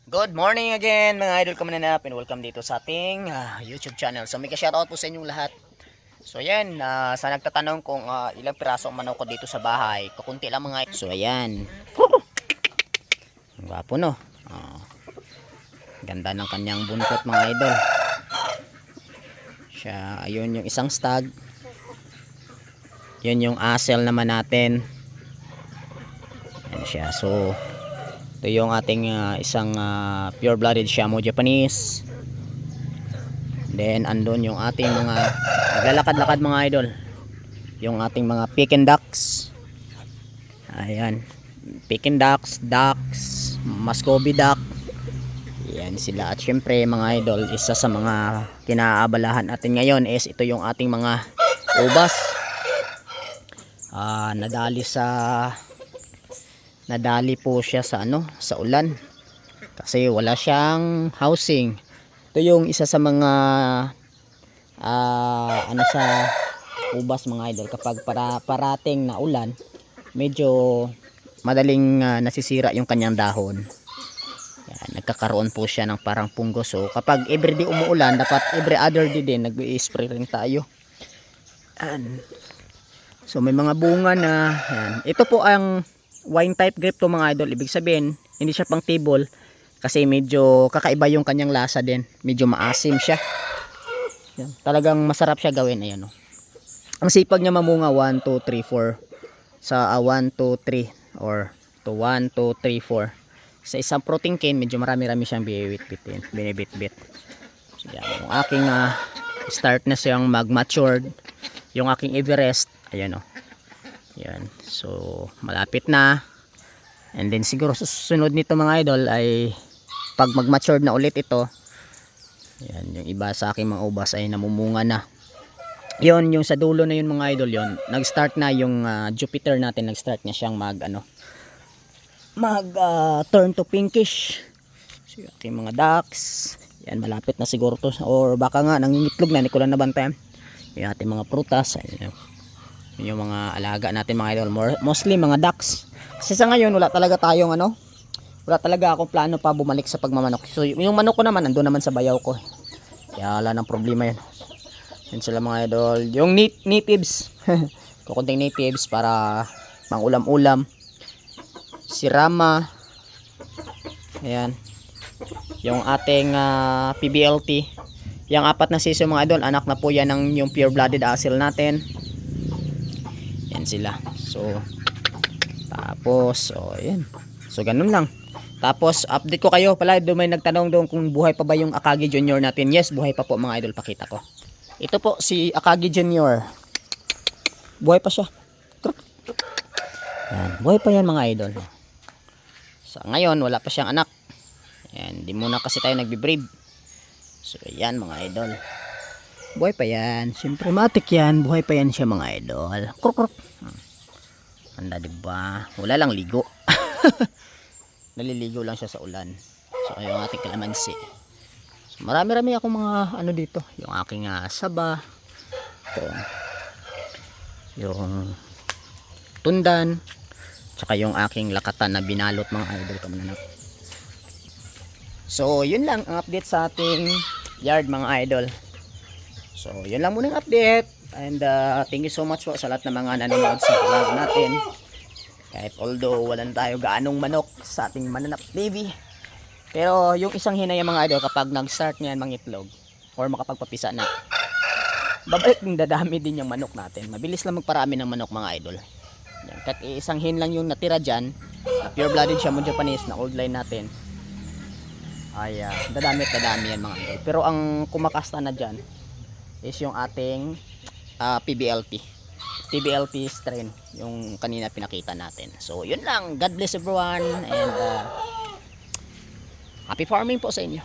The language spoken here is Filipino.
Good morning again mga idol, kamananap and welcome dito sa ating YouTube channel. So may ka-shoutout po sa inyong lahat. So ayan, sa nagtatanong kung ilang piraso ang manok ko dito sa bahay, kukunti lang mga idol. So ayan, gwapo no. Ganda ng kanyang buntot mga idol. Siya, ayun yung isang stag. Yun yung asel naman natin. Ayan siya, so ito yung ating isang pure blooded Shamo Japanese. Then andun yung ating mga naglalakad-lakad mga idol, yung ating mga Peking ducks. Ayan, Peking ducks, Muscovy duck. Yan sila. At syempre mga idol, isa sa mga kinaabalahan natin ngayon is ito yung ating mga ubas. Nadali po siya sa sa ulan kasi wala siyang housing. Ito yung isa sa mga sa ubas mga idol, kapag parating na ulan, medyo madaling nasisira yung kanyang dahon. Yan, nagkakaroon po siya ng parang punggo. So kapag everyday umuulan, dapat every other day din nag-i-spray rin tayo. Yan. So may mga bunga na yan. Ito po ang wine type grape to mga idol. Ibig sabihin hindi siya pang table kasi medyo kakaiba yung kanyang lasa din. Medyo maasim siya. Yan. Talagang masarap siya gawin. Ayan, oh. Ang sipag niya mamunga 1, 2, 3, 4 sa 1, 2, 3 or to 1, 2, 3, 4 sa isang protein cane. Medyo marami-rami siyang binibit-bit. So, yan. Yung aking start na siyang mag-matured. Yung aking Everest, ayan, oh. Yan. So malapit na. And then siguro susunod nito mga idol ay pag mag-mature na ulit ito. Yan, yung iba sa aking mga ubas ay namumunga na. Yon, yung sa dulo na yun mga idol, yon nag-start na yung Jupiter natin, nag-start na siyang turn to pinkish. So yung aking mga ducks, yan malapit na siguro to, or baka nga nangingitlog na, hindi ko lang nabantayan. Yung ating mga prutas, ayun, yung mga alaga natin mga idol, mostly mga ducks. Kasi sa ngayon wala talaga tayong wala talaga akong plano pa bumalik sa pagmamanok. So yung manok ko naman nandoon naman sa bayaw ko, kaya wala nang problema yun. Yun sila mga idol, yung natives kukunting natives para pang ulam-ulam. Si Rama, ayan, yung ating PBLT, yung 4 na sisyo mga idol, anak na po yan ng yung pure blooded asil natin. Yan sila. So tapos ayan. So ganun lang. Tapos update ko kayo pala, doon may nagtanong doon kung buhay pa ba yung Akagi Junior natin. Yes, buhay pa po mga idol, pakita ko. Ito po si Akagi Junior. Buhay pa siya. Yan, buhay pa yan mga idol. So ngayon wala pa siyang anak. Yan, di muna kasi tayo nagbi-breed. So ayan mga idol, buhay pa yan. Siyempre matik yan, buhay pa yan siya mga idol. Kruk. Anda, diba? Wala lang ligo. Naliligo lang siya sa ulan. So yung ating kalamansi. So marami-rami akong mga dito. Yung aking saba. Ito. Yung tundan. Tsaka yung aking lakatan na binalot mga idol, kamananap. So yun lang ang update sa ating yard mga idol. So yun lang muna ang update. And thank you so much po sa lahat ng mga nanonood sa vlog natin. Kahit although walang tayo gaanong manok sa ating Mananap TV, pero yung isang hinay mga idol, kapag nag-start niyan mangitlog or makapagpapisa na, babalik ng dadami din yung manok natin. Mabilis lang magparami ng manok mga idol. Yan, kahit isang hin lang yung natira dyan, na pure blooded Shamo Japanese na old line natin, ay dadami yan mga idol. Pero ang kumakasta na dyan is yung ating PBLT strain, yung kanina pinakita natin. So yun lang, God bless everyone, and happy farming po sa inyo.